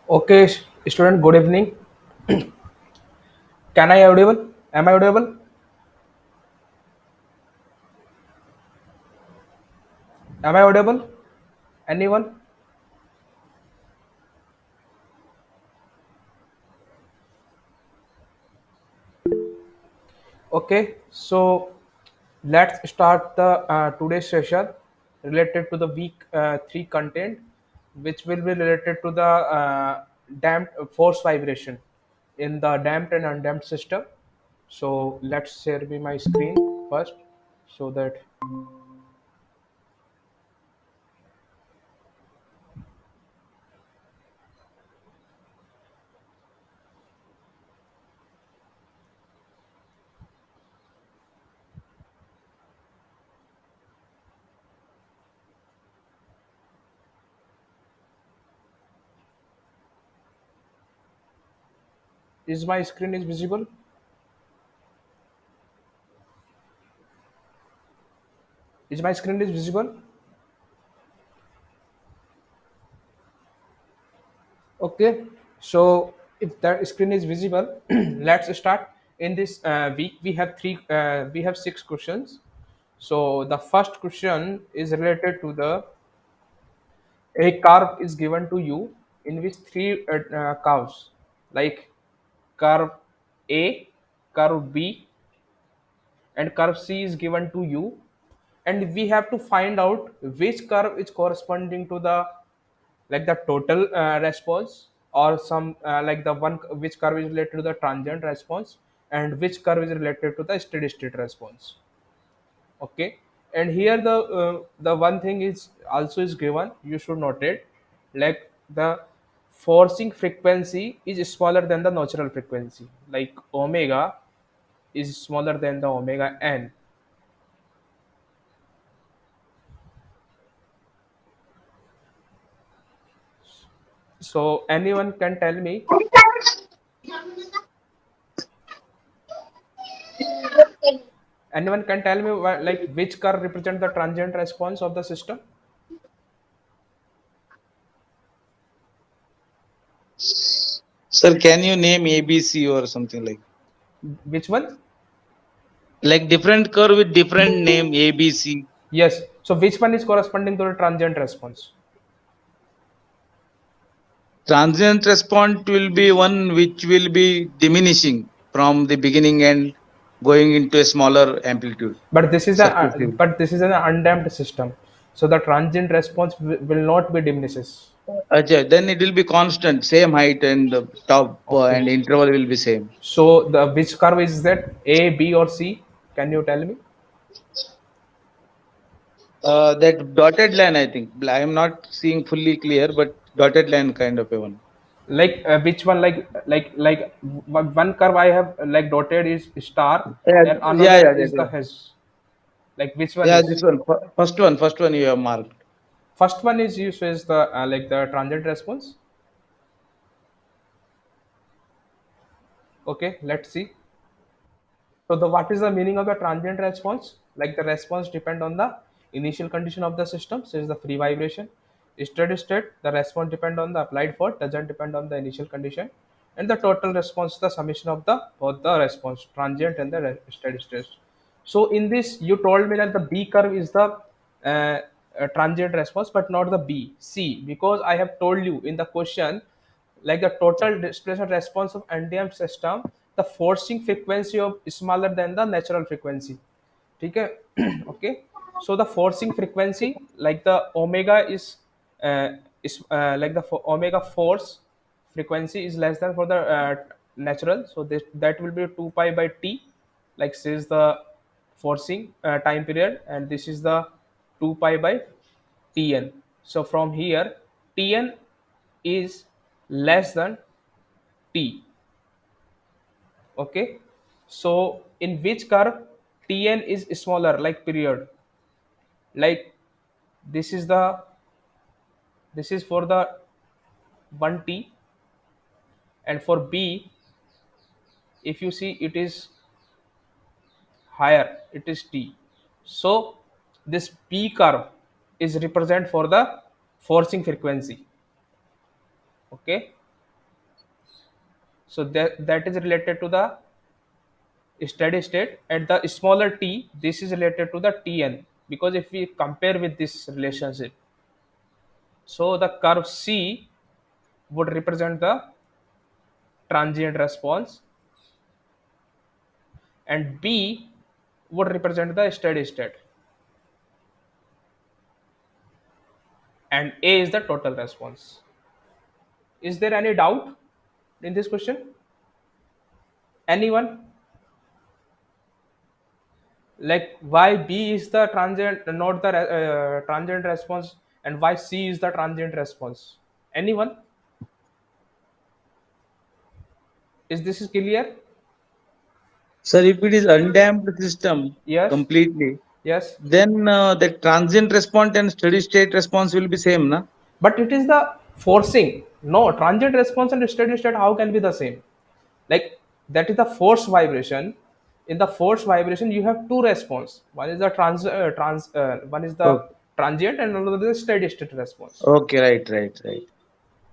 Okay, student, good evening. Can I audible? Am I audible? Am I audible? Anyone? Okay, so let's start the today's session related to the week 3 content, which will be related to the damped force vibration in the damped and undamped system. So let's share me my screen first, so that is my screen is visible. Is my screen is visible? Okay, so if that screen is visible, let's start. In this week, we have six questions. So the first question is related to the a curve is given to you in which three curves like curve A, curve B, and curve C is given to you, and we have to find out which curve is corresponding to the like the total response, or some like the one which curve is related to the transient response, and which curve is related to the steady state response. Okay, and here the one thing is also is given, you should note it, like the forcing frequency is smaller than the natural frequency, like omega is smaller than the omega n. So anyone can tell me like which curve represent the transient response of the system. Sir, can you name ABC or something Which one? like different curve with different name ABC? Yes. So which one is corresponding to the transient response? Transient response will be one which will be diminishing from the beginning and going into a smaller amplitude successively. But this is an undamped system. So the transient response will not be diminishes. Acha, then it will be constant, same height and the top Okay. and interval will be same. So the which curve is that? A, B, or C? Can you tell me? That dotted line, I think. I am not seeing fully clear, but dotted line kind of a one. Like which one? Like one curve I have like dotted is star, Yeah, and yeah, another yeah, is the yeah. hash. Like which one Yeah, is? this one, first one you have marked. First one is you says the like the transient response. Okay, let's see. So the what is the meaning of the transient response? Like the response depend on the initial condition of the system, says the free vibration. Steady state, the response depend on the applied force, doesn't depend on the initial condition, and the total response, the summation of the both the response, transient and the steady state. So in this, you told me that the B curve is the transient response, but not the B. C, because I have told you in the question, like the total displacement response of NDM system, the forcing frequency of smaller than the natural frequency. ठीक है? Okay, so the forcing frequency like the omega is like the omega force frequency is less than for the natural, so that will be 2 pi by t, like says the forcing time period, and this is the 2 pi by tn. So from here, tn is less than t. Okay, so in which curve tn is smaller, like period, like this is the this is for the 1t, and for b, if you see, it is higher, it is t. So this p curve is represent for the forcing frequency. Okay, So that is related to the steady state. At the smaller t, this is related to the Tn, because if we compare with this relationship, so the curve C would represent the transient response, and B would represent the steady state, and A is the total response. Is there any doubt in this question? Anyone? Like why B is the transient, not the transient response, and why C is the transient response? Anyone? Is this is clear? Sir, if it is undamped system Yes. completely, Yes. then the transient response and steady state response will be same, na? But it is the forcing. No, transient response and steady state how can be the same? Like that is the force vibration. In the force vibration you have two response. One is the one is the Okay, transient, and another is steady state response. okay, right.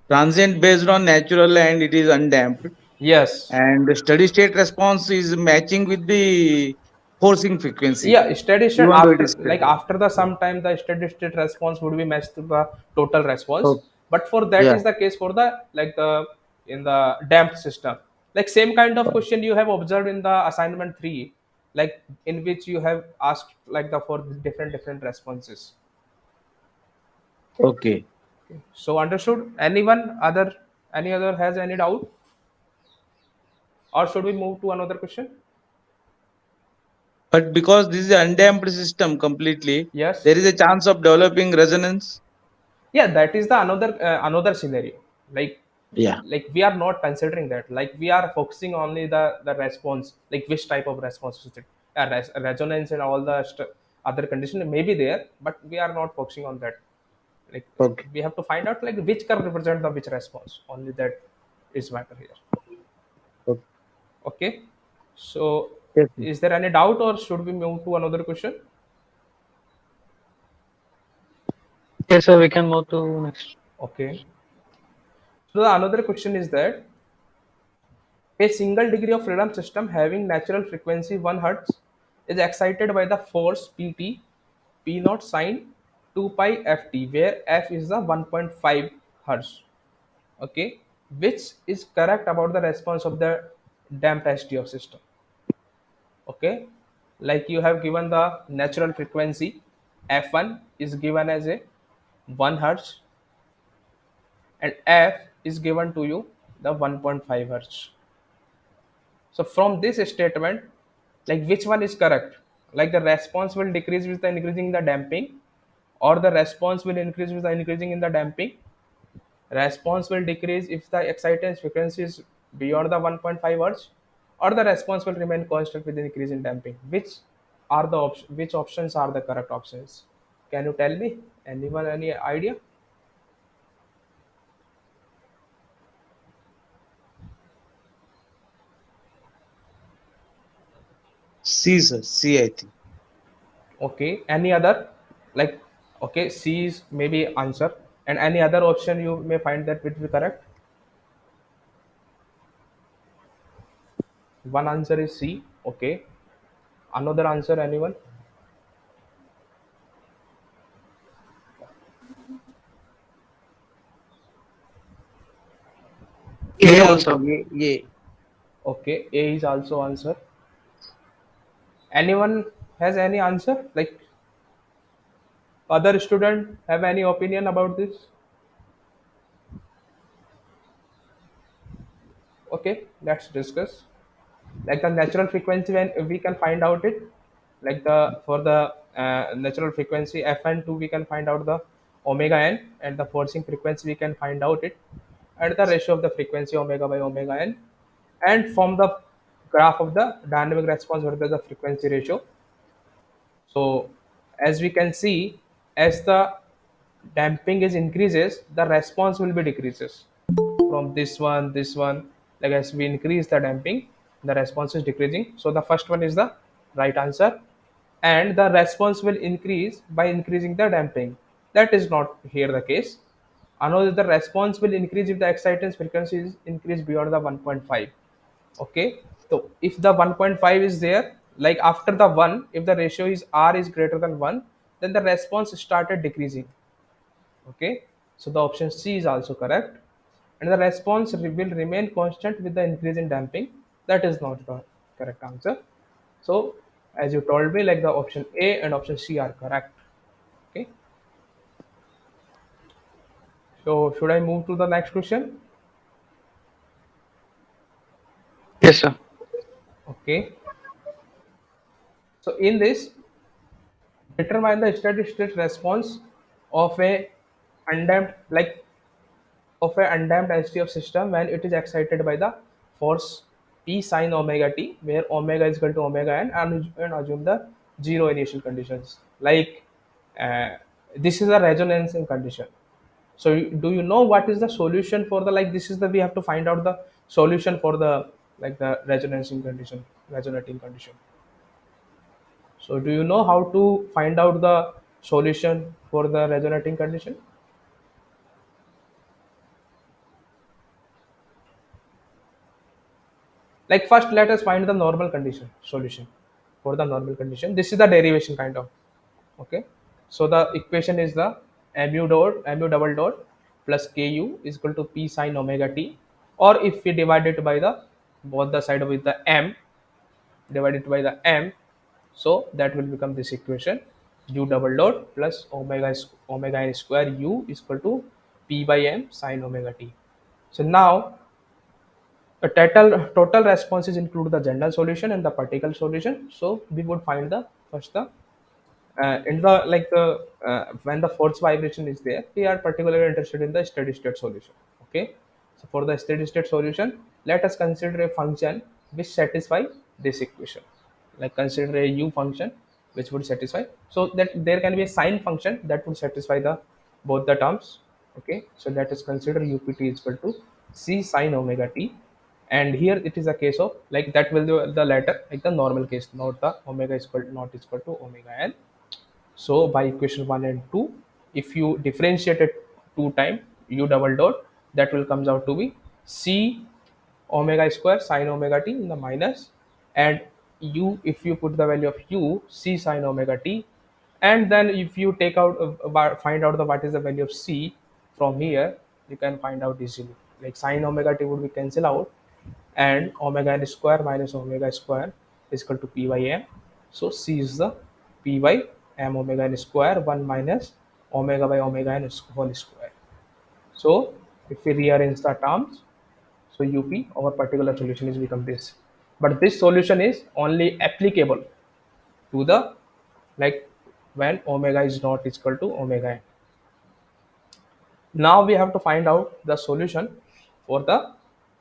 Transient based on natural and it is undamped, Yes. and the steady state response is matching with the forcing frequency. Yeah, steady state Even though it after, is like steady. after the some time the steady state response would be matched to the total response. Okay. But for that Yeah. is the case for the, like the, in the damped system. Like same kind of question you have observed in the assignment 3, like in which you have asked like the for different responses. Okay. So understood? Anyone other, any other has any doubt, or should we move to another question? But because this is an undamped system completely, Yes. there is a chance of developing resonance. Yeah, that is the another scenario. like Yeah. like we are not considering that, like we are focusing only the response, like which type of response is it. Resonance and all the other condition may be there, but we are not focusing on that. Like Okay. we have to find out like which curve represent the which response, only that is matter here. Okay. Okay. So Yes. is there any doubt, or should we move to another question? Yes, sir, we can move to next. Okay. So the another question is that a single degree of freedom system having natural frequency 1 Hz is excited by the force Pt P naught sine 2 pi ft, where f is the 1.5 Hz. Okay, which is correct about the response of the damped STO system. Okay, like you have given the natural frequency f1 is given as a 1 Hz, and f is given to you the 1.5 Hz. So from this statement, like which one is correct? Like the response will decrease with the increasing the damping, or the response will increase with the increasing in the damping. Response will decrease if the excitance frequency is beyond the 1.5 Hz, or the response will remain constant with the increase in damping. Which are the which options are the correct options? Can you tell me? Anyone any idea? C, sir. C, I think. Okay. Any other? Like okay, C is maybe answer, and any other option you may find that would be correct. One answer is C. Okay. Another answer, anyone? A A also. also. A. Okay. A is also answer. Anyone has any answer? Like other student have any opinion about this? Okay. Let's discuss. Like the natural frequency, when we can find out it, like the for the natural frequency fn2 we can find out the omega n, and the forcing frequency we can find out it at the ratio of the frequency omega by omega n, and from the graph of the dynamic response versus the frequency ratio. So as we can see, as the damping is increases, the response will be decreases. From this one, like as we increase the damping, the response is decreasing. So the first one is the right answer, and the response will increase by increasing the damping. That is not here the case. Another, the response will increase if the excitance frequency is increased beyond the 1.5. Okay, so if the 1.5 is there, like after the 1, if the ratio is r is greater than 1, then the response started decreasing. Okay, so the option C is also correct, and the response will remain constant with the increase in damping. That is not the correct answer. So as you told me, like the option A and option C are correct. Okay, so should I move to the next question? Yes, sir. Okay, so in this, determine the steady state response of a undamped, like of a undamped STF system when it is excited by the force P sine omega t, where omega is equal to omega n, and assume the zero initial conditions. Like uh, this is a resonance condition. So do you know what is the solution for the, like this is the, we have to find out the solution for the, like the resonating condition, resonating condition. So do you know how to find out the solution for the resonating condition? Like first let us find the normal condition solution for the normal condition. This is the derivation kind of. Okay. So the equation is the mu double dot plus ku is equal to p sine omega t, or if we divide it by the both the side with the m, divided by the m, so that will become this equation: u double dot plus omega n square u is equal to p by m sine omega t. So now the total responses include the general solution and the particle solution. So we would find the first the in the, like the when the force vibration is there, we are particularly interested in the steady state solution. Okay, so for the steady state solution, let us consider a function which satisfy this equation. Like consider a u function which would satisfy, so that there can be a sine function that would satisfy the both the terms. Okay, so let us consider upt is equal to c sine omega t, and here it is a case of, like that will do the latter, like the normal case, not the omega is equal, not is equal to omega n. So by equation 1 and 2, if you differentiate it 2 times u double dot, that will comes out to be c omega square sine omega t in the minus, and u, if you put the value of u, c sine omega t, and then if you take out find out the what is the value of c from here, you can find out easily. Like sine omega t would be cancel out, and omega n square minus omega square is equal to p by m. So c is the p by m omega n square 1 minus omega by omega n whole square. So if we rearrange the terms, so up our particular solution is become this. But this solution is only applicable to the, like when omega is not equal to omega n. Now we have to find out the solution for the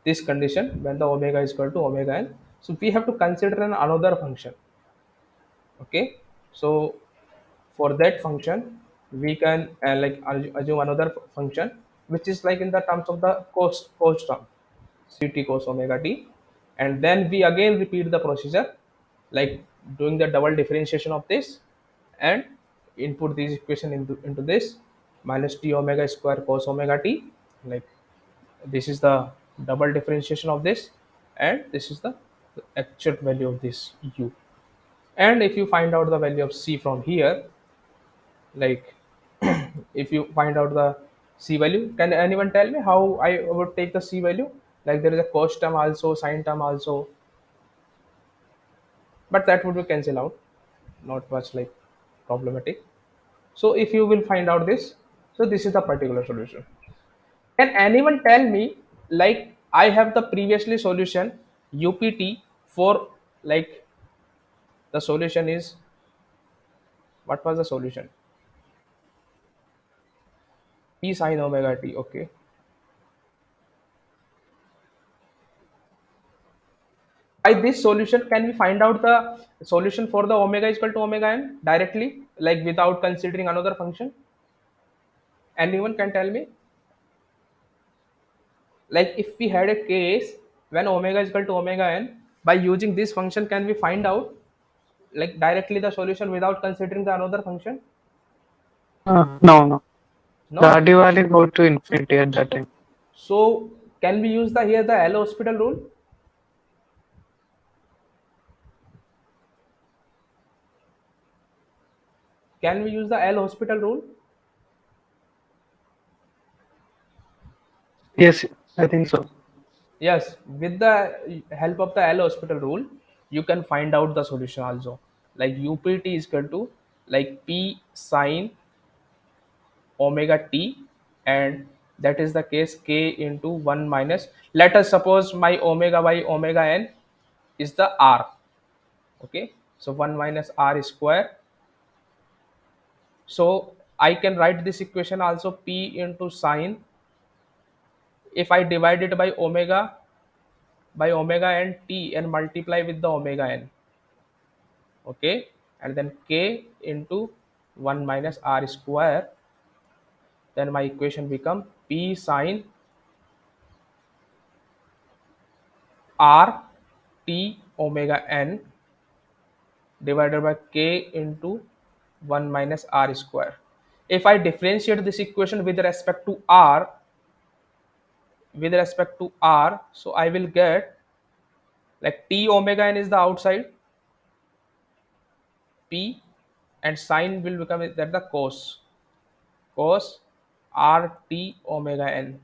this condition when the omega is equal to omega n. So we have to consider another function. Okay, so for that function we can like assume another function which is like in the terms of the cos term, ct cos omega t, and then we again repeat the procedure, like doing the double differentiation of this, and input this equation into this minus t omega square cos omega t, like this is the double differentiation of this, and this is the actual value of this u. And if you find out the value of c from here, like if you find out the c value, can anyone tell me how I would take the c value? Like there is a cos term also, sine term also, but that would be cancel out, not much like problematic. So if you will find out this, so this is the particular solution. Can anyone tell me, like I have the previously solution upt for, like the solution is, what was the solution? P sine omega t. Okay, by this solution can we find out the solution for the omega is equal to omega n directly, like without considering another function? Anyone can tell me? Like if we had a case when omega is equal to omega n, by using this function can we find out like directly the solution without considering the another function? No, no. The No. RD value go to infinity at that time. So can we use the here the L hospital rule? Can we use the L hospital rule? Yes, I think so. Yes, with the help of the L hospital rule, you can find out the solution also. Like UPT is equal to like P sine omega t, and that is the case k into 1 minus, let us suppose my omega by omega n is the r. Okay, so 1 minus r square. So I can write this equation also p into sine, if I divide it by omega n t and multiply with the omega n. Okay, and then k into 1 minus r square, then my equation become p sine r t omega n divided by k into 1 minus r square. If I differentiate this equation with respect to r, so I will get like t omega n is the outside p, and sine will become that the cos r t omega n.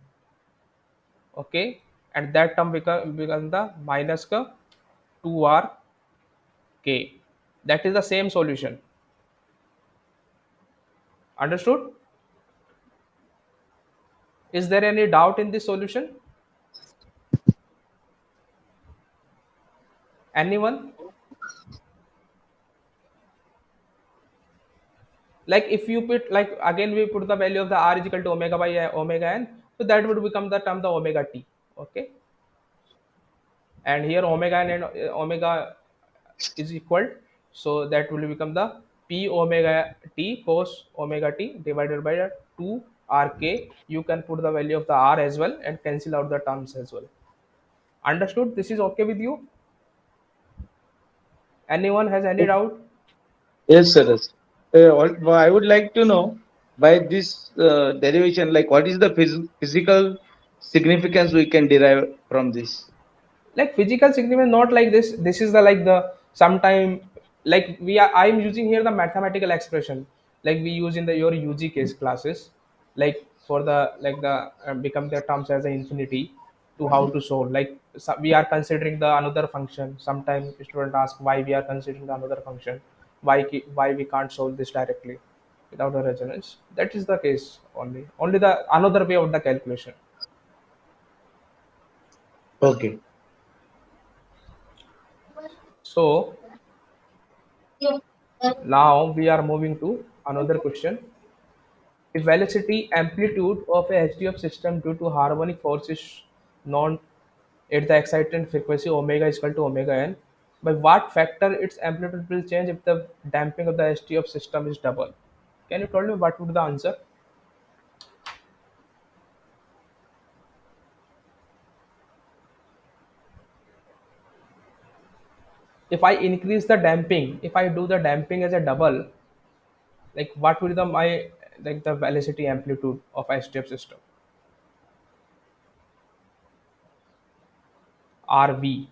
Okay, and that term become the minus ka 2r k. That is the same solution. Understood? Is there any doubt in this solution? Anyone? Like if you put, like again we put the value of the r is equal to omega by omega n, so that would become the term the omega t. Okay, and here omega n and omega is equal, so that will become the p omega t cos omega t divided by 2 r k. You can put the value of the r as well and cancel out the terms as well. Understood? This is okay with you? Anyone has any doubt? Yes, sir. Yes. I would like to know by this derivation, like what is the physical significance we can derive from this? Like physical significance not like this is the like the sometime, like we are, I'm using here the mathematical expression like we use in the your UG case classes, like for the like the become the terms as an infinity to how to solve, like so we are considering the another function. Sometimes student ask why we are considering the another function, why we can't solve this directly without a resonance. That is the case, only the another way of the calculation. Okay. So now we are moving to another question. The velocity amplitude of a HDF system due to harmonic force is known at the excitant frequency omega is equal to omega n. By what factor its amplitude will change if the damping of the HDF system is double? Can you tell me what would be the answer? If I increase the damping, if I do the damping as a double, like what will be the my like the velocity amplitude of HDF system? RV.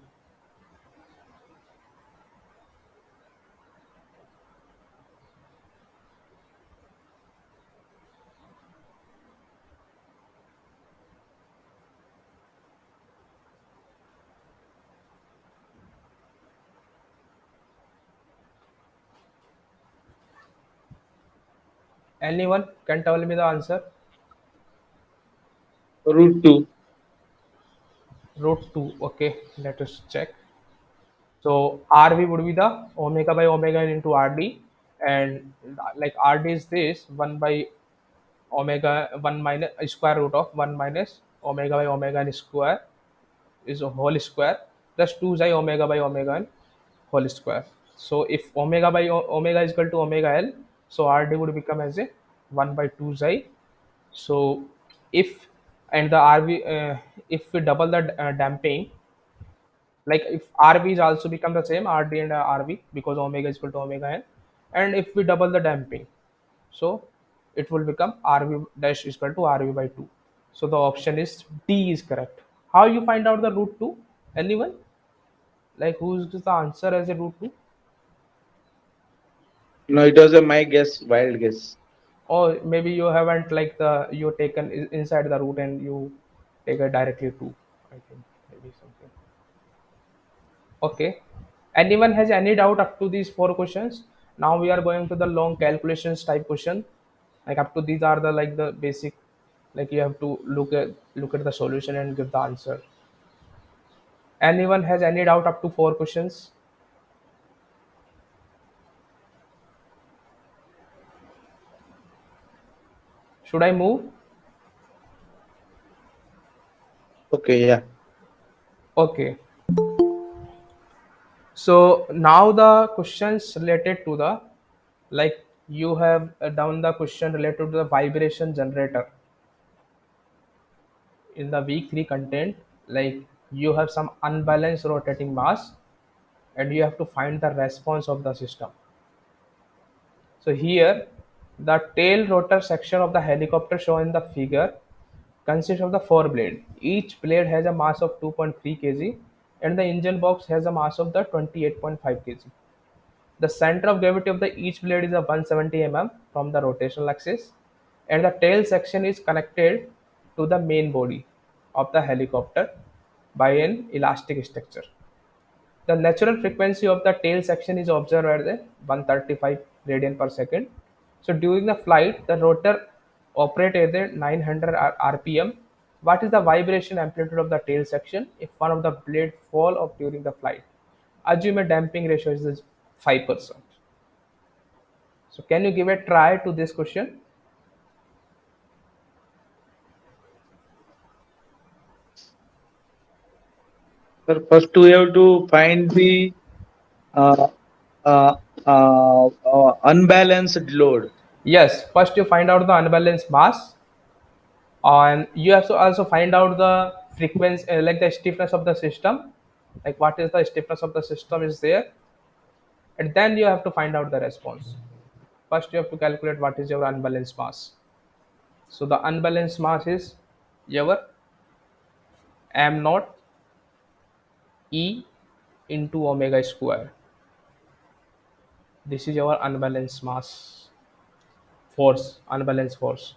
Anyone can tell me the answer? Root 2. Root 2. Okay, let us check. So RV would be the omega by omega n into RD, and like RD is this 1 by omega 1 minus square root of 1 minus omega by omega n square is a whole square plus 2 xi omega by omega n whole square. So if omega by omega is equal to omega L, so RD would become as a 1 by 2 xi. So if and the RV, if we double the damping, like if RV is also become the same RD and RV because omega is equal to omega n, and if we double the damping, so it will become rv dash is equal to rv by 2. So the option is D is correct. How you find out the root 2? Anyone? Like who's the answer as a root 2? No, it was a my guess, wild guess. Or maybe you haven't like the you taken inside the root and you take it directly 2. I think maybe something. Okay. Anyone has any doubt up to these four questions? Now we are going to the long calculations type question. Like up to these are the like the basic, like you have to look at the solution and give the answer. Anyone has any doubt up to four questions? Should I move? Okay, yeah. Okay. So now the questions related to the, like you have done the question related to the vibration generator in the week 3 content. Like you have some unbalanced rotating mass and you have to find the response of the system. So here the tail rotor section of the helicopter shown in the figure consists of the four blade. Each blade has a mass of 2.3 kg and the engine box has a mass of the 28.5 kg. The center of gravity of the each blade is a 170 mm from the rotational axis, and the tail section is connected to the main body of the helicopter by an elastic structure. The natural frequency of the tail section is observed at the 135 radian per second. So during the flight, the rotor operates at the 900 rpm. What is the vibration amplitude of the tail section if one of the blade fall off during the flight? Assume a damping ratio is 5%. So can you give a try to this question? Sir, first we have to find the uh, uh, unbalanced load. Yes, first you find out the unbalanced mass, and you have to also find out the frequency, like the stiffness of the system, like what is the stiffness of the system is there, and then you have to find out the response. First, you have to calculate what is your unbalanced mass. So the unbalanced mass is your m naught e into omega square. This is your unbalanced mass force, unbalanced force.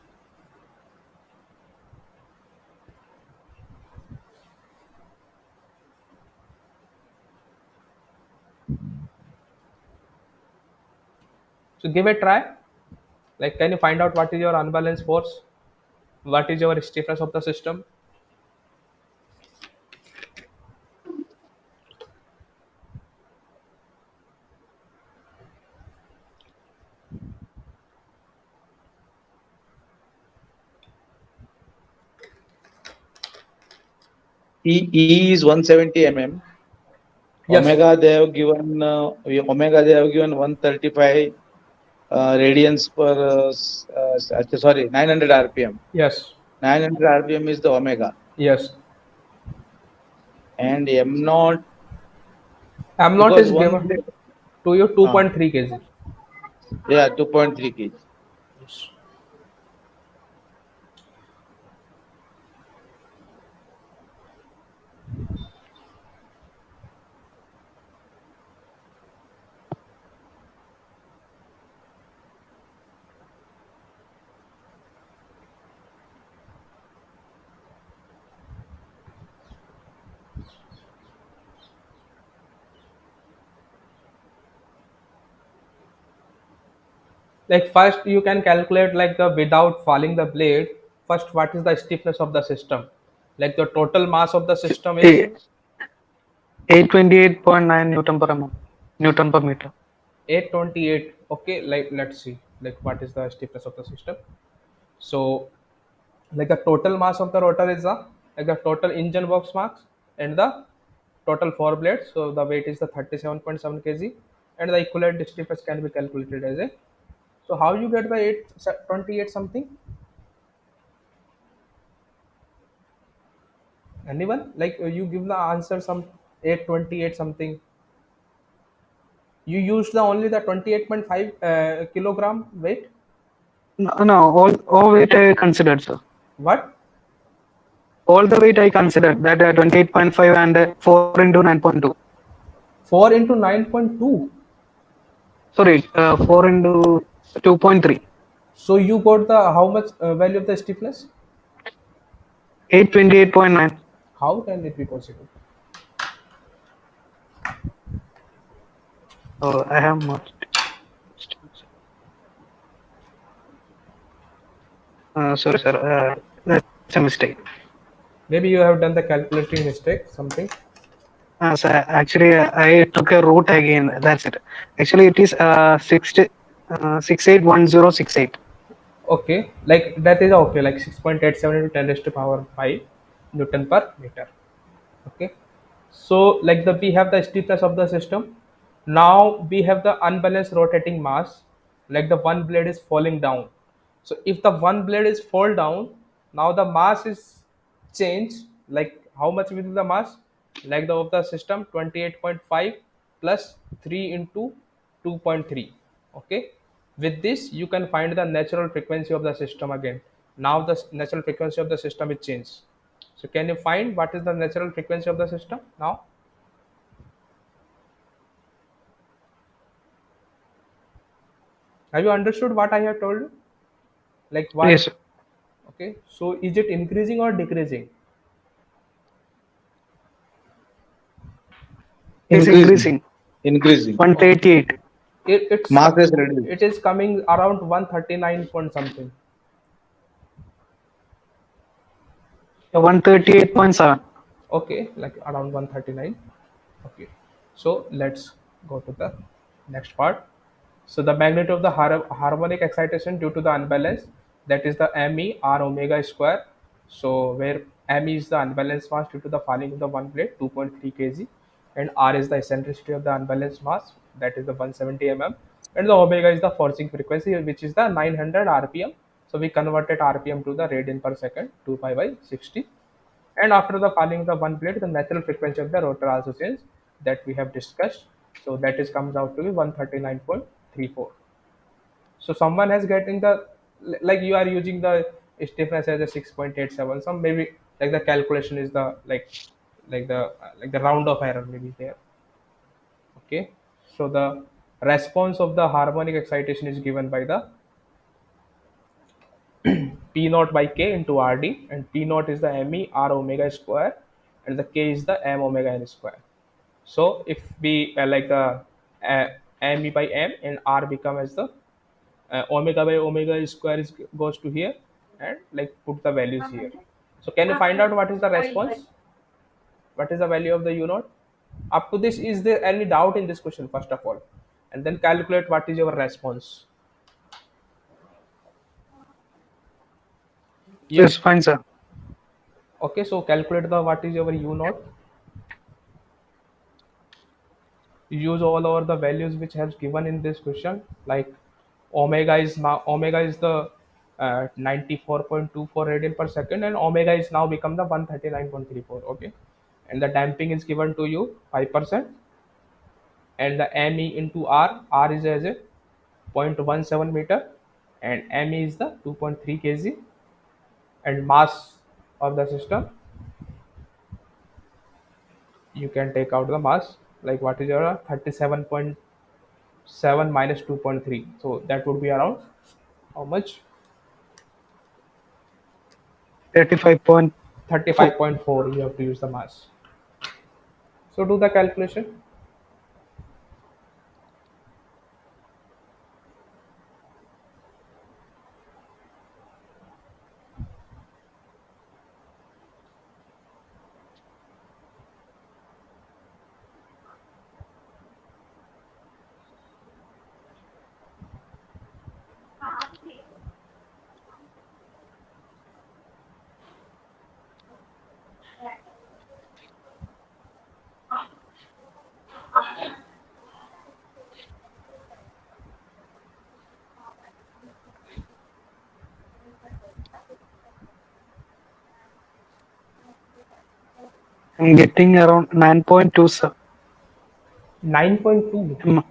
So give a try. Like, can you find out what is your unbalanced force? What is your stiffness of the system? E is 170 mm. Yes, Omega they have given 135 radians per sorry, 900 rpm. yes, 900 rpm is the omega, yes. and m naught M naught because is one given to you uh, 2.3 kg. yeah, 2.3 kg. Like first you can calculate like the without falling the blade. First, what is the stiffness of the system? Like the total mass of the system is 828.9 Newton per mm. Newton per meter. 828. Okay, like let's see like what is the stiffness of the system. So like the total mass of the rotor is the, like the total engine box mass and the total four blades. So the weight is the 37.7 kg, and the equivalent stiffness can be calculated as a. So how you get the 828 something? Anyone? Like you give the answer some 828 something. You used the only the 28.5 kilogram weight. No, no, all weight I considered, sir. What? All the weight I considered that 28.5 and 4 into 9.2. 4 into 9.2. Sorry, 4 into 2.3. So you got the how much value of the stiffness? 828.9. How can it be possible? Oh, I have marked. Sorry, sir. That's a mistake. Maybe you have done the calculating mistake, something. So actually, I took a route again. That's it. Actually, it is 681068. Okay, like that is okay, like 6.87 into 10 raised to power 5 Newton per meter. Okay, so like the we have the stiffness of the system. Now we have the unbalanced rotating mass, like the one blade is falling down. So if the one blade is fall down, now the mass is changed. Like how much will be the mass? Like the of the system 28.5 plus 3 into 2.3. Okay, with this you can find the natural frequency of the system again. Now the natural frequency of the system is changed. So can you find what is the natural frequency of the system now? Have you understood what I have told you? Like why? Yes, Okay. So is it increasing or decreasing? it is Increasing, increasing. increasing. Oh, 138. Mass is it reduced. is coming around 139 point something. 138.7. Okay, like around 139. Okay, so let's go to the next part. So the magnitude of the harmonic excitation due to the unbalance, that is the me r omega square. So where me is the unbalanced mass due to the falling of the one plate 2.3 kg, and r is the eccentricity of the unbalanced mass, that is the 170 mm, and the omega is the forcing frequency, which is the 900 rpm. So we converted rpm to the radian per second, 2 pi by 60. And after the falling of the one plate, the natural frequency of the rotor also changes, that we have discussed. So that is comes out to be 139.34. So someone has getting the, like you are using the stiffness as a 6.87. Some maybe like the calculation is the like the round of error maybe there. Okay. So the response of the harmonic excitation is given by the P naught by K into RD, and P naught is the ME R omega square, and the K is the M omega n square. So if we like the uh, ME by M and R become as the omega by omega square is goes to here, and like put the values here. So can you find out what is the response? What is the value of the U naught? Up to this, is there any doubt in this question first of all? And then calculate what is your response. You Yes, fine, sir. okay? So calculate the what is your U naught. Use all over the values which has given in this question, like omega is the 94.24 radian per second, and omega is now become the 139.34. Okay, and the damping is given to you 5%, and the me into r is as a 0.17 meter, and me is the 2.3 kg, and mass of the system, you can take out the mass, like what is your 37.7 minus 2.3, so that would be around how much? 35.4. 35.4. You have to use the mass. So do the calculation. I'm getting around 9.2, sir. 9.2. Mm,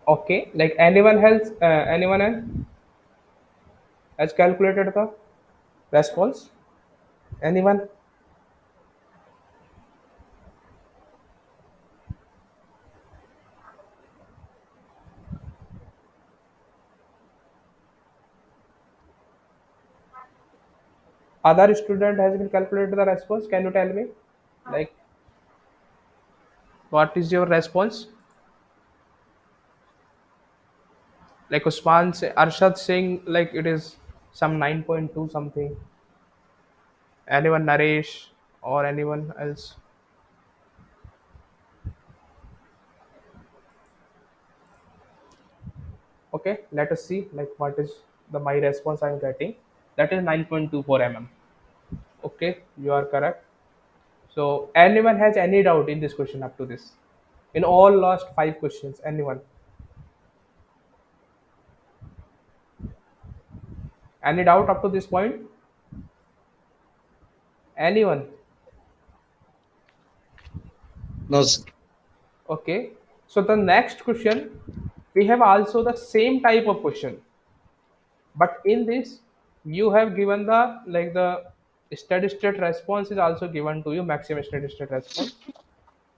Okay, like anyone else, anyone else? Has calculated the response? Anyone? Other student has been calculated the response? Can you tell me? Like, what is your response? Like Usman, Arshad saying like it is some 9.2 something. Anyone, Naresh or anyone else? Okay, let us see like what is the my response I'm getting. That is 9.24 mm. Okay, you are correct. So anyone has any doubt in this question up to this? In all last five questions, anyone? Any doubt up to this point? Anyone? No, sir. Okay. So the next question, we have also the same type of question, but in this, you have given the like the steady state response is also given to you, maximum steady state response,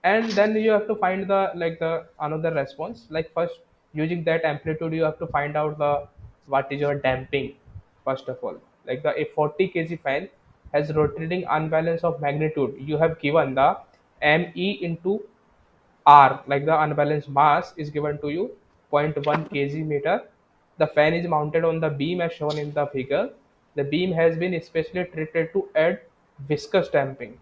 and then you have to find the like the another response. Like first, using that amplitude, you have to find out the what is your damping. First of all, like the a 40 kg fan has rotating unbalance of magnitude. You have given the me into R, like the unbalanced mass, is given to you 0.1 kg meter. The fan is mounted on the beam as shown in the figure. The beam has been specially treated to add viscous damping.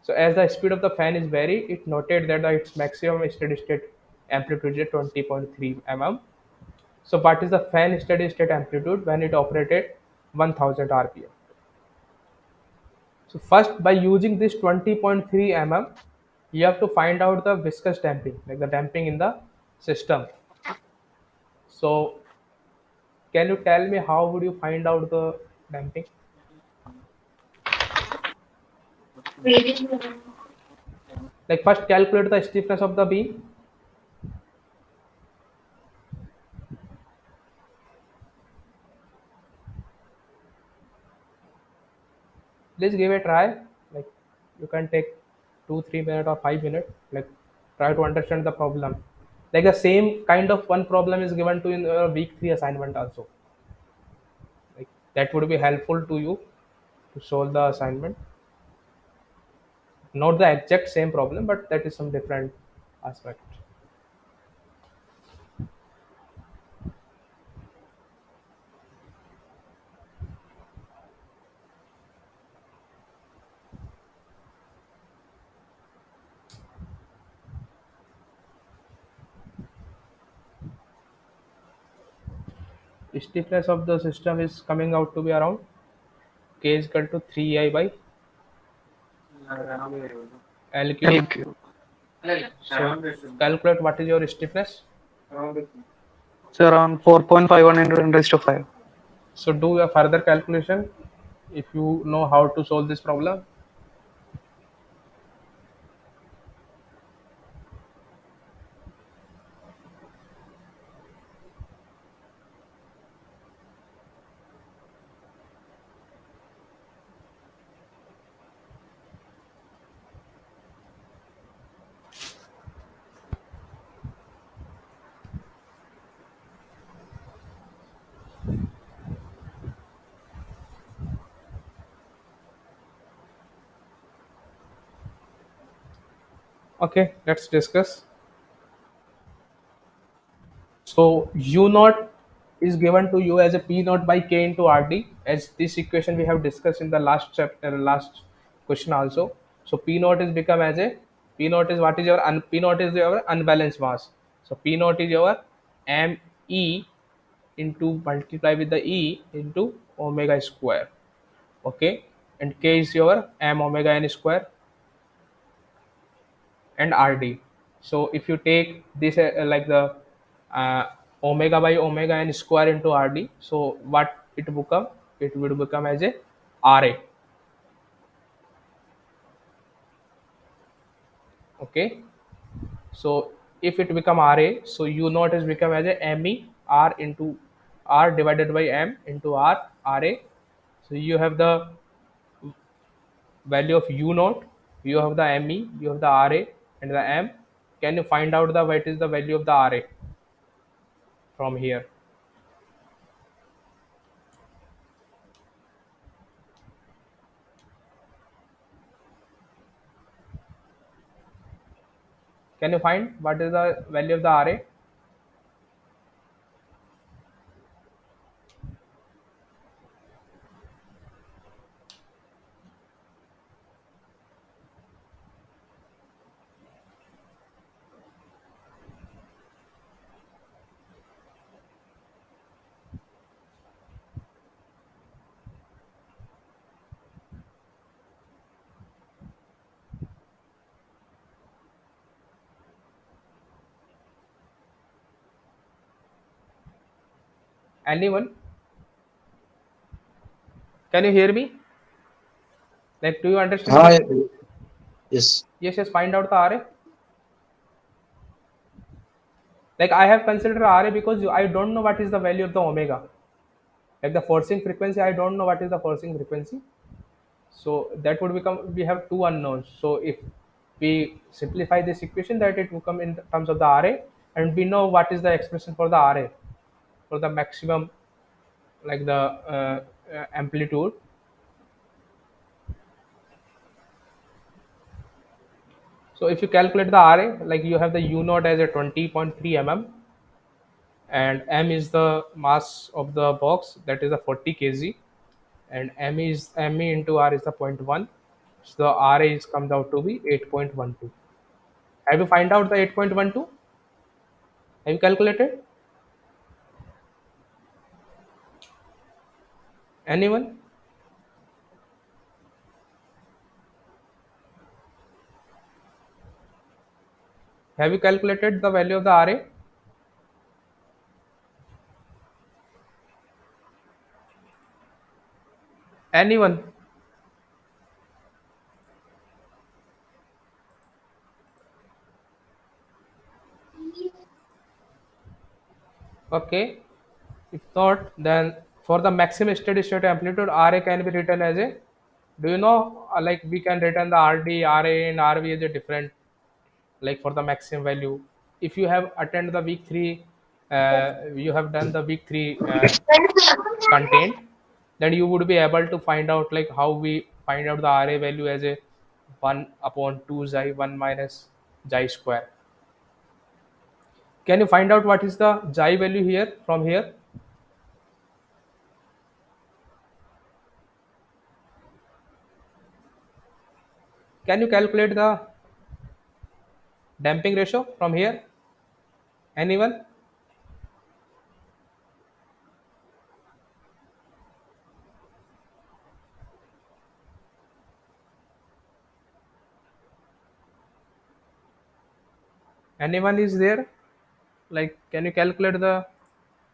So as the speed of the fan is vary, it noted that its maximum steady state amplitude is 20.3 mm. So what is the fan steady state amplitude when it operated 1000 rpm? So first, by using this 20.3 mm, you have to find out the viscous damping, like the damping in the system. So can you tell me how would you find out the damping? Like first calculate the stiffness of the beam. Please give a try. Like you can take 2 3 minutes or 5 minutes. Like try to understand the problem. Like the same kind of one problem is given to in week 3 assignment also. Like that would be helpful to you to solve the assignment. Not the exact same problem, but that is some different aspect. Stiffness of the system is coming out to be around k is equal to 3I by L cube. Thank you. So calculate what is your stiffness. It's around 4.51 into 10 raised to 5. So do a further calculation if you know how to solve this problem. Okay, let's discuss. So U naught is given to you as a P naught by K into RD, as this equation we have discussed in the last chapter, last question also. So P naught is become as a P naught is what is your P naught is your unbalanced mass. So P naught is your M E into multiply with the E into omega square. Okay, and K is your M omega n square and RD. So if you take this like the uh, omega by omega n square into RD, so what it become? It would become as a RA. Okay. So if it become RA, so U naught is become as a ME R into R divided by M into R. RA. So you have the value of U naught, you have the ME, you have the RA and the M. Can you find out the what is the value of the RA from here? Can you find what is the value of the RA? Anyone? Can you hear me? Like, do you understand Ah, me? yes. Yes, yes. Find out the RA. Like I have considered RA because I don't know what is the value of the omega. Like the forcing frequency, I don't know what is the forcing frequency. So that would become we have two unknowns. So if we simplify this equation, that it will come in terms of the RA, and we know what is the expression for the RA for the maximum, like the amplitude. So if you calculate the RA, like you have the U naught as a 20.3 mm, and M is the mass of the box, that is a 40 kg, and ME into R is the point 0.1. So the RA is comes out to be 8.12. Have you find out the 8.12? Have you calculated? Anyone? Have you calculated the value of the RA? Anyone? Okay. If not, then for the maximum steady state amplitude, RA can be written as a. Do you know? Like we can return the RD, RA, and RV as a different. Like for the maximum value, if you have attended the week three, you have done the week three content, then you would be able to find out like how we find out the RA value as a 1 upon 2 xi 1 minus xi square. Can you find out what is the xi value here from here? Can you calculate the damping ratio from here? Anyone? Anyone is there? Like, can you calculate the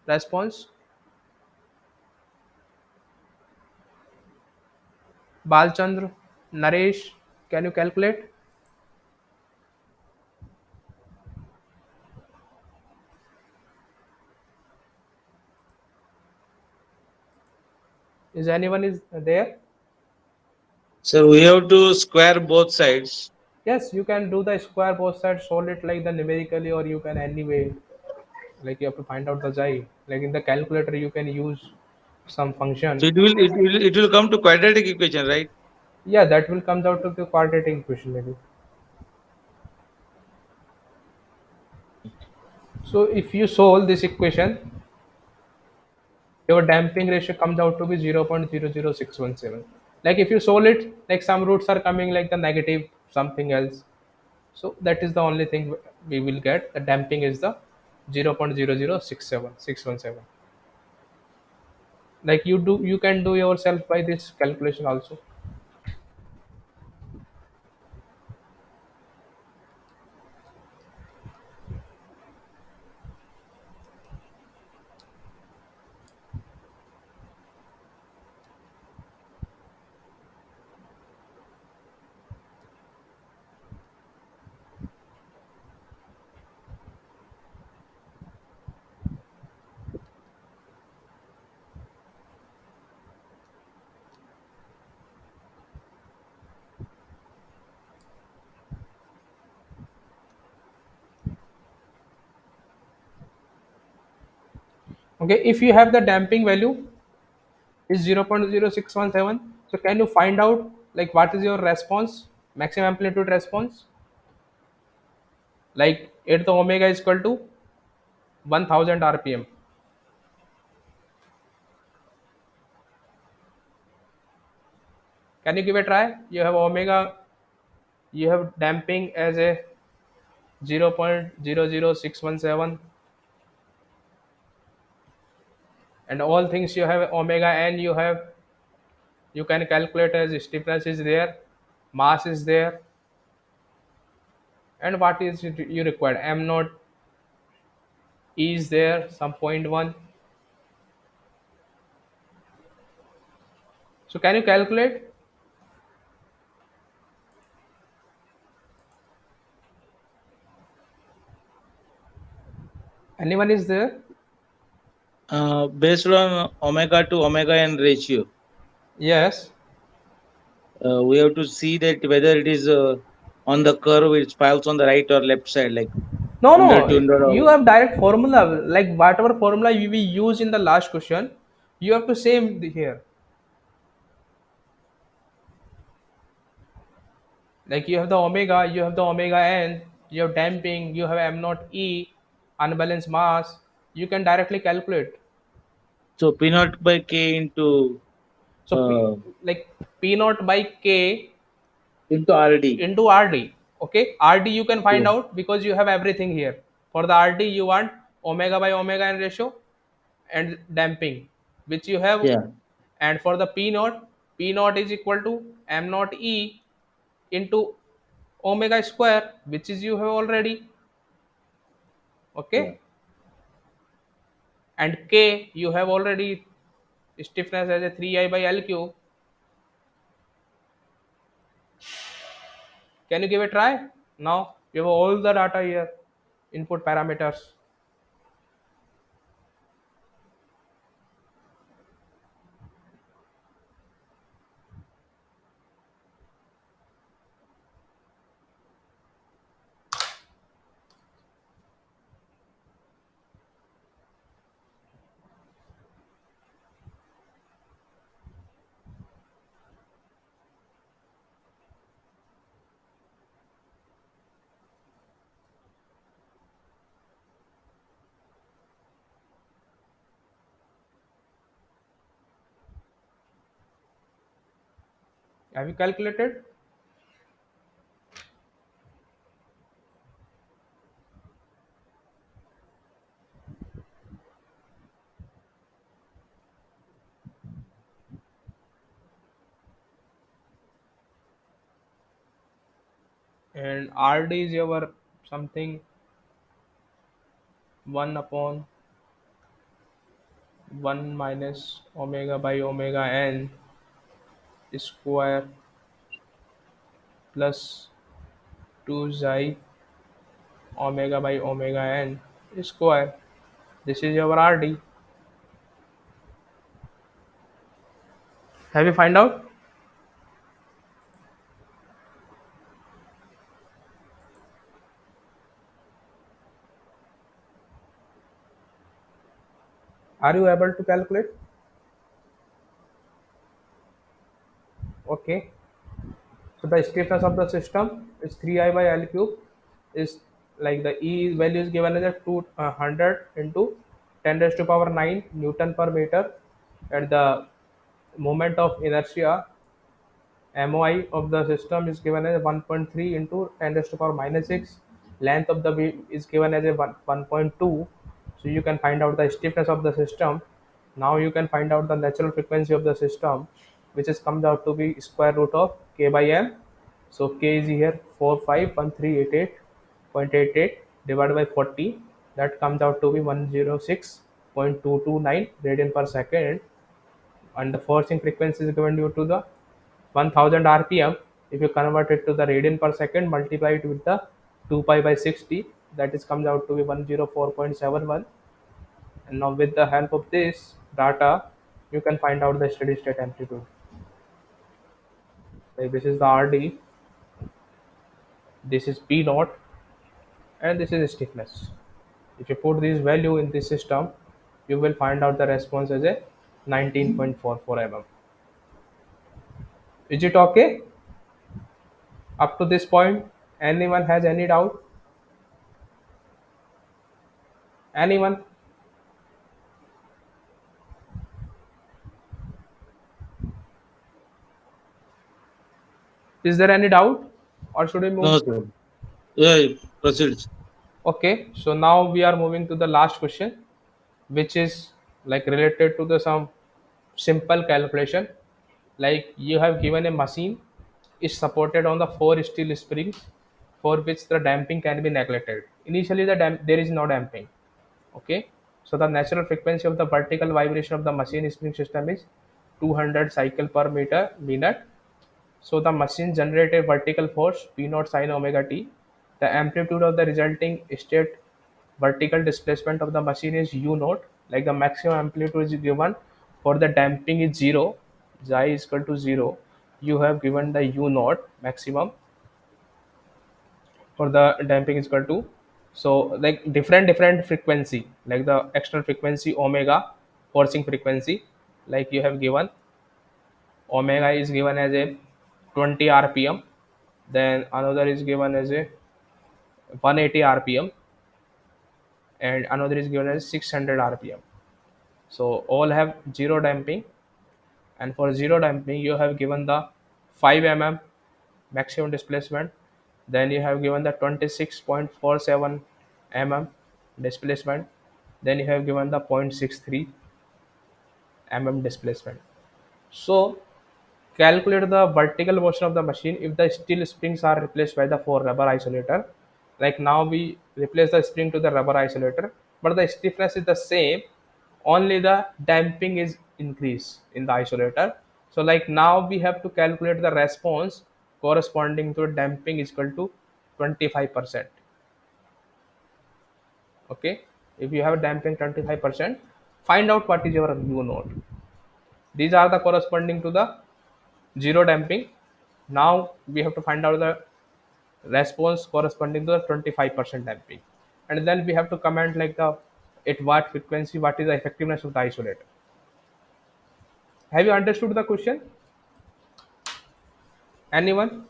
response? Balchandra, Naresh, can you calculate? Is anyone is there? So we have to square both sides. Yes, you can do the square both sides, solve it like the numerically, or you can anyway. Like you have to find out the xi. Like in the calculator, you can use some So function. it will come to quadratic equation, right? Yeah, that will comes out to the quadratic equation maybe. So if you solve this equation, your damping ratio comes out to be 0.00617. Like if you solve it, like some roots are coming like the negative something else. So that is the only thing we will get. The damping is the 0.0067617. Like you can do yourself by this calculation also. Okay, if you have the damping value is 0.0617, so can you find out like what is your response, maximum amplitude response? Like at the omega is equal to 1000 rpm. Can you give a try? You have omega, you have damping as a 0.00617, and all things you have omega n, you have, you can calculate as stiffness is there, mass is there, and what is it you required, m naught E is there, some point one. So can you calculate? Anyone is there? Based on omega to omega n ratio, Yes. we have to see that whether it is on the curve, it falls on the right or left side, like No, 100 no. to 100 You or have direct formula. Like whatever formula we use in the last question, you have to same here. Like you have the omega, you have the omega n, you have damping, you have m naught E, unbalanced mass. You can directly calculate. so p naught by k So uh, like P naught by K into RD. into RD. Okay, RD you can Yeah, find out because you have everything here. For the RD, you want omega by omega n ratio and damping, which you have. yeah, And for the P naught is equal to m naught E into omega square, which is you have already. yeah. Okay, and K you have already, stiffness as a 3I by L cube. Can you give a try? Now you have all the data here, input parameters. Have you calculated? And RD is your something 1 upon 1 minus omega by omega n square plus 2 xi omega by omega n square. This is your RD. Have you find out? Are you able to calculate? Okay. So the stiffness of the system is 3I by L cube, is like the E value is given as a 200 into 10 raised to power 9 Newton per meter, and the moment of inertia MOI of the system is given as 1.3 into 10 raised to power minus 6. Length of the beam is given as a 1.2. So you can find out the stiffness of the system. Now you can find out the natural frequency of the system, which is comes out to be square root of k by m. So k is here 451388.88 divided by 40. That comes out to be 106.229 radian per second, and the forcing frequency is given due to the 1000 rpm. If you convert it to the radian per second, multiply it with the 2 pi by 60, that is comes out to be 104.71. And now with the help of this data, you can find out the steady state amplitude. Like this is the RD, this is P naught, and this is stiffness. If you put this value in this system, You will find out the response as a 19.44 mm. Is it okay up to this point? Anyone has any doubt? Anyone? Is there any doubt, or should we move? No, sir. Yeah, proceed. Okay, so now we are moving to the last question, which is like related to the some simple calculation. Like you have given a machine is supported on the four steel springs for which the damping can be neglected. Initially, there is no damping. Okay, so the natural frequency of the vertical vibration of the machine spring system is 200 cycle per meter minute. So the machine generates a vertical force P naught sin omega t. The amplitude of the resulting state vertical displacement of the machine is U naught. Like the maximum amplitude is given for the damping is zero, xi is equal to zero. You have given the U naught maximum for the damping is equal to, so like different frequency, like the external frequency omega, forcing frequency, like you have given omega is given as a 20 rpm, then another is given as a 180 rpm, and another is given as 600 rpm. So all have zero damping, and for zero damping you have given the 5 mm maximum displacement, then you have given the 26.47 mm displacement, then you have given the 0.63 mm displacement. So calculate the vertical motion of the machine if the steel springs are replaced by the four rubber isolator. Like now we replace the spring to the rubber isolator, but the stiffness is the same, only the damping is increased in the isolator. So like now we have to calculate the response corresponding to damping is equal to 25%. Okay, if you have damping 25%, find out what is your u naught. These are the corresponding to the zero damping. Now we have to find out the response corresponding to the 25% damping, and then we have to comment like the at what frequency what is the effectiveness of the isolator. Have you understood the question? Anyone?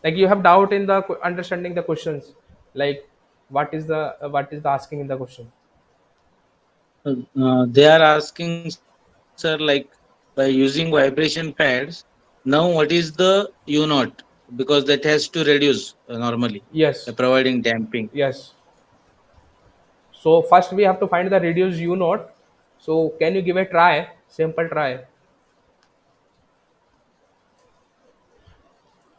Like you have doubt in the understanding the questions, like what is the asking in the question? They are asking, sir, like by using vibration pads, now what is the U naught? Because that has to reduce normally by Yes, providing damping. yes. So first we have to find the reduced u naught. So can you give a try, simple try?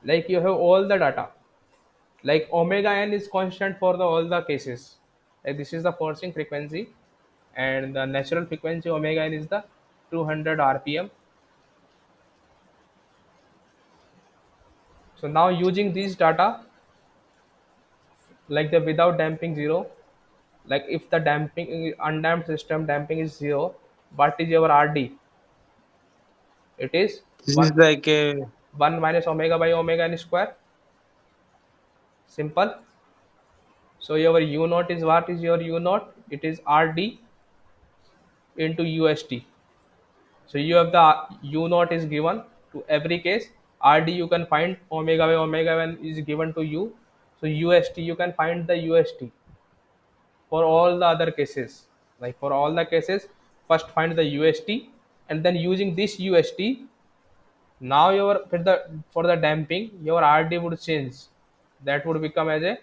Like you have all the data, like omega n is constant for the all the cases, like this is the forcing frequency, and the natural frequency omega n is the 200 rpm. So now using these data, like the without damping zero, like if the damping undamped system damping is zero, what is your rd? It is This is 1 like a 1 minus omega by omega n square. Simple. So your u naught is, what is your u naught? It is rd into ust. So you have the u naught is given to every case. Rd you can find omega by omega when is given to you. So ust you can find the ust for all the other cases. Like for all the cases, first find the ust, and then using this ust, now your for the damping your Rd would change. That would become as a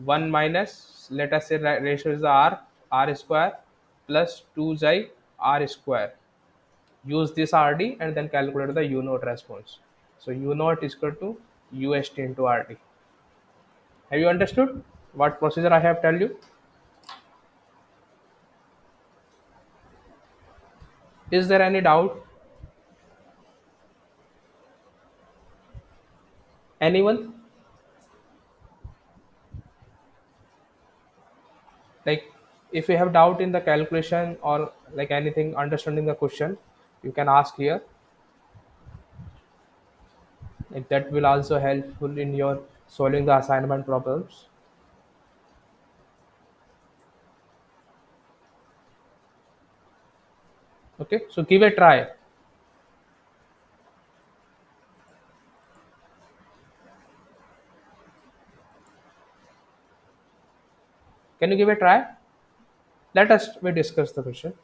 1 minus, let us say ratio is the r square plus 2 xi r square. Use this Rd and then calculate the U naught response. So U naught is equal to UST into Rd. Have you understood what procedure I have tell you? Is there any doubt? Anyone? Like if you have doubt in the calculation or like anything understanding the question, you can ask here. Like that will also helpful in your solving the assignment problems. Okay, so give a try. Can you give a try? Let us we discuss the question.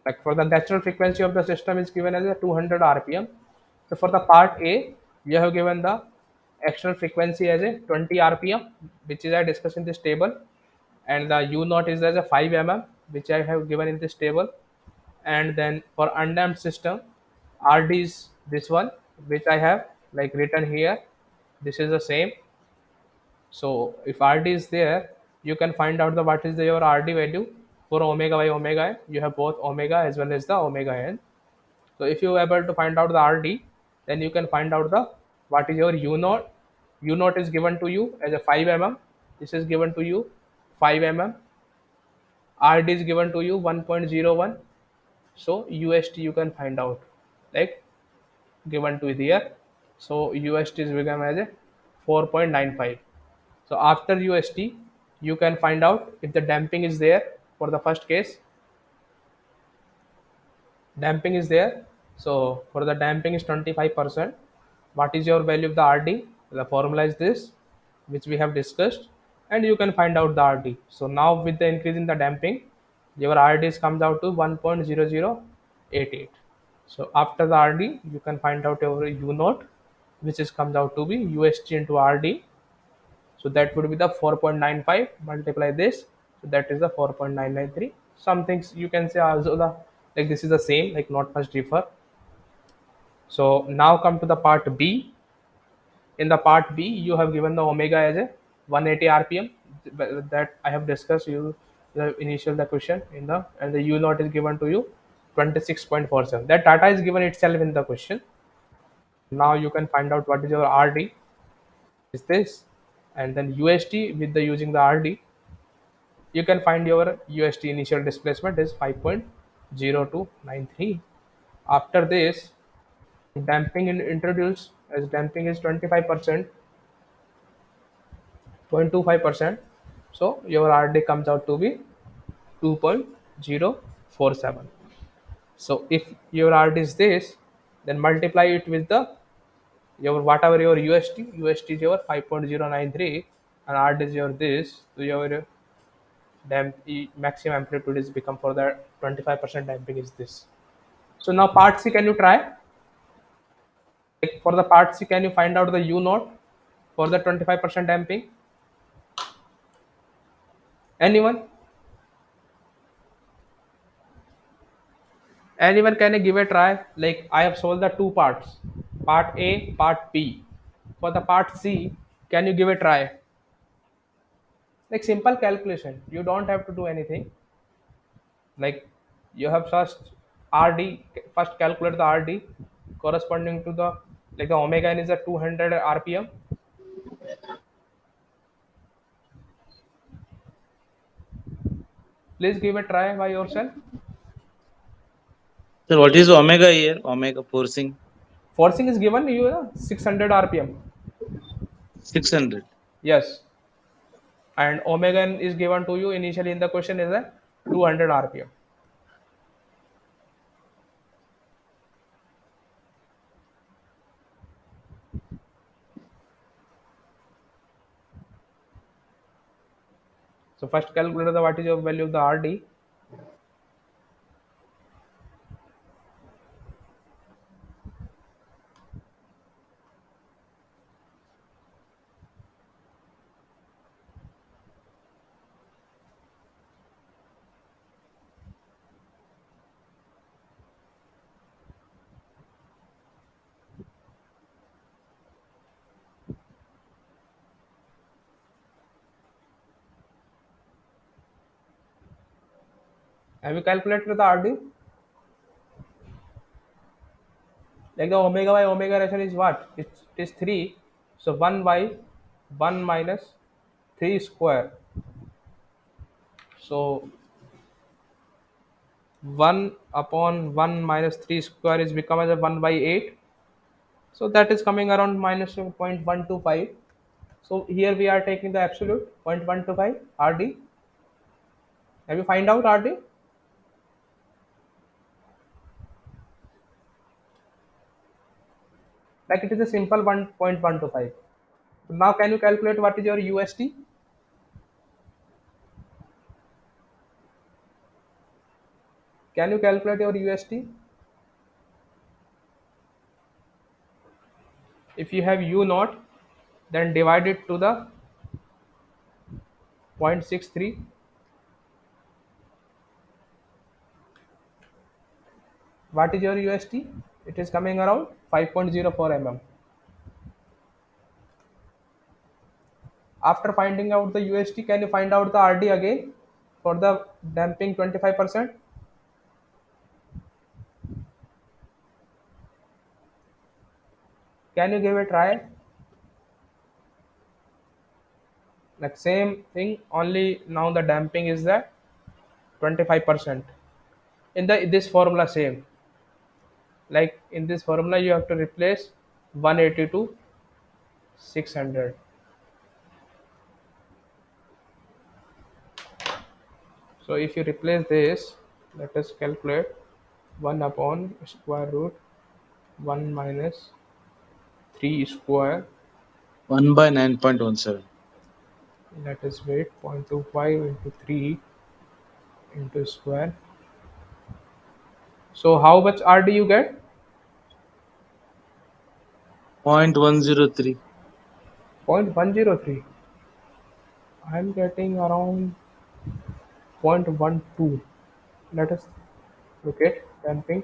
Like for the natural frequency of the system is given as a 200 rpm. So for the part A, we have given the external frequency as a 20 rpm, which is I discussed in this table, and the u naught is as a 5 mm, which I have given in this table. And then for undamped system, rd is this one, which I have like written here. This is the same. So if RD is there, you can find out the what is your RD value for omega by omega n. You have both omega as well as the omega n. So if you are able to find out the RD, then you can find out the what is your U naught. U naught is given to you as a 5 mm. This is given to you 5 mm. RD is given to you 1.01. So UST you can find out like given to here. So UST is given as a 4.95. So after UST, you can find out if the damping is there for the first case. Damping is there. So for the damping is 25%. What is your value of the RD? The formula is this, which we have discussed, and you can find out the RD. So now with the increase in the damping, your RDs comes out to 1.0088. So after the RD, you can find out your U naught, which is comes out to be UST into RD. So that would be the 4.95 multiply this. So that is the 4.993. Some things you can say also the like this is the same, like not much differ. So now come to the part B. In the part B, you have given the omega as a 180 rpm that I have discussed you the initial the question in the and the U naught is given to you 26.47. That data is given itself in the question. Now you can find out what is your RD is this, and then UST with the using the RD you can find your UST initial displacement is 5.0293. After this, damping introduced as damping is 25%, 0.25%. So your RD comes out to be 2.047. So if your RD is this, then multiply it with the your whatever your UST is your 5.093 and RD is your this, so your maximum amplitude is become for the 25% damping is this. So now part C, can you try? Like for the part C, can you find out the U naught for the 25% damping? Anyone? Anyone can give a try? Like I have solved the two parts, part A, part B. For the part C, can you give a try? Like simple calculation. You don't have to do anything. Like you have first RD, first calculate the RD corresponding to the like the omega n is a 200 rpm. Please give a try by yourself. Sir, what is omega here? Omega forcing Forcing is given you 600 rpm. 600. Yes, and omega n is given to you initially in the question is a 200 rpm. So first calculate the what is your value of the RD. Have you calculated the RD? Like the omega by omega ratio is what? It is 3. So 1 by 1 minus 3 square. So 1 upon 1 minus 3 square is become as a 1 by 8. So that is coming around minus 0.125. So here we are taking the absolute 0.125 RD. Have you find out RD? Like it is a simple 1.125. Now can you calculate what is your UST? Can you calculate your UST? If you have U naught, then divide it to the 0.63. What is your UST? It is coming around 5.04 mm. After finding out the UST, can you find out the RD again for the damping 25%? Can you give a try? Like same thing, only now the damping is the 25%. In the this formula same. Like in this formula you have to replace 180 to 600. So if you replace this, let us calculate 1 upon square root 1 minus 3 square, 1 by 9.17. that is weight 0.25 into 3 into square. So how much R do you get? 0.103. 0.103. I'm getting around 0.12. Let us look at damping.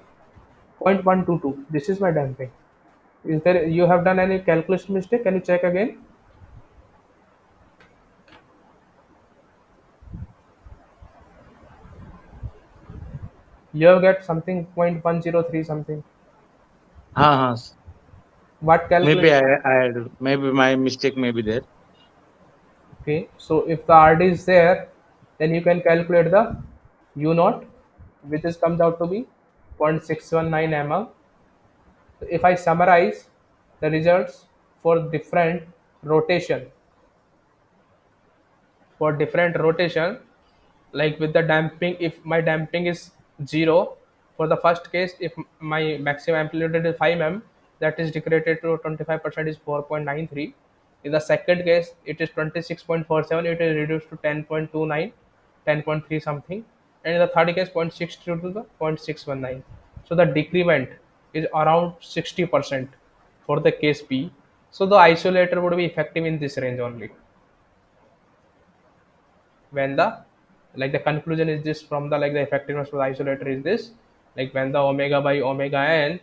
0.122. This is my damping. Is there you have done any calculation mistake? Can you check again? You have got something 0.103 something. Ha, ha. What Maybe calculation? maybe my mistake may be there. Okay, so if the RD is there, then you can calculate the U naught, which is comes out to be 0.619 mm. So if I summarize the results for different rotation, for different rotation, like with the damping, if my damping is 0 for the first case, if my maximum amplitude is 5 mm, that is degraded to 25% is 4.93. In the second case it is 26.47, it is reduced to 10.29, 10.3 something, and in the third case 0.62 to the 0.619. So the decrement is around 60% for the case B. So the isolator would be effective in this range only. When the like the conclusion is this from the like the effectiveness of the isolator is this, like when the omega by omega n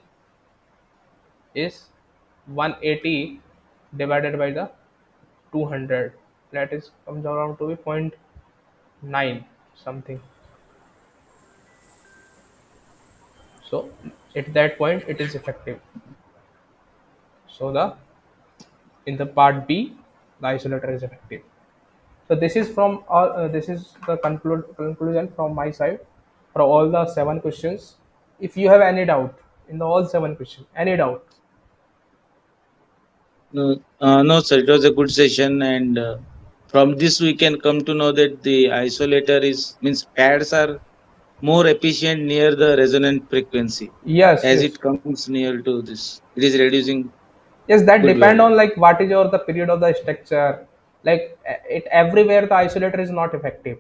is 180 divided by the 200, that is comes around to be point 0.9 something. So at that point it is effective. So the in the part B the isolator is effective. So this is from all this is the conclusion from my side for all the 7 questions. If you have any doubt in the all 7 questions, any doubt. No, no, sir. It was a good session, and from this we can come to know that the isolator is means pads are more efficient near the resonant frequency, Yes, as yes. it comes near to this. It is reducing Yes, that good depend value. on like what is your the period of the structure. Like it everywhere the isolator is not effective.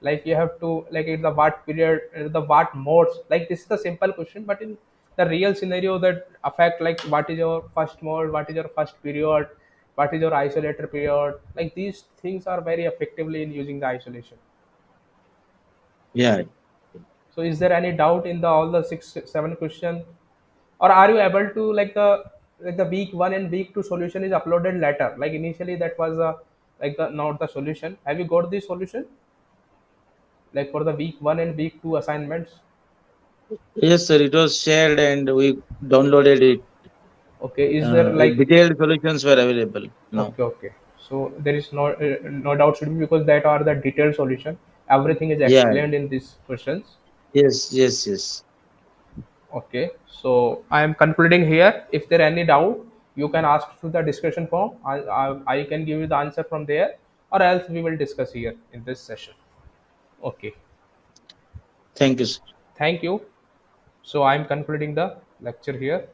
Like you have to like in the what period, the what modes. Like this is the simple question, but in the real scenario that affect like what is your first mode, what is your first period, what is your isolator period. Like these things are very effectively in using the isolation. Yeah. So is there any doubt in the all the 6 7 question, or are you able to like the week one and week two solution is uploaded later? Like initially that was like the not the solution. Have you got the solution like for the week one and week two assignments? Yes, sir. It was shared, and we downloaded it. Okay, is there like Detailed solutions were available now. okay, okay. So there is no doubt should be because that are the detailed solution. Everything is Yeah. explained in these questions. Yes. Yes. Yes. Okay, so I am concluding here. If there any doubt, you can ask through the discussion form. I can give you the answer from there, or else we will discuss here in this session. Okay, Thank you, sir. thank you. So I am concluding the lecture here.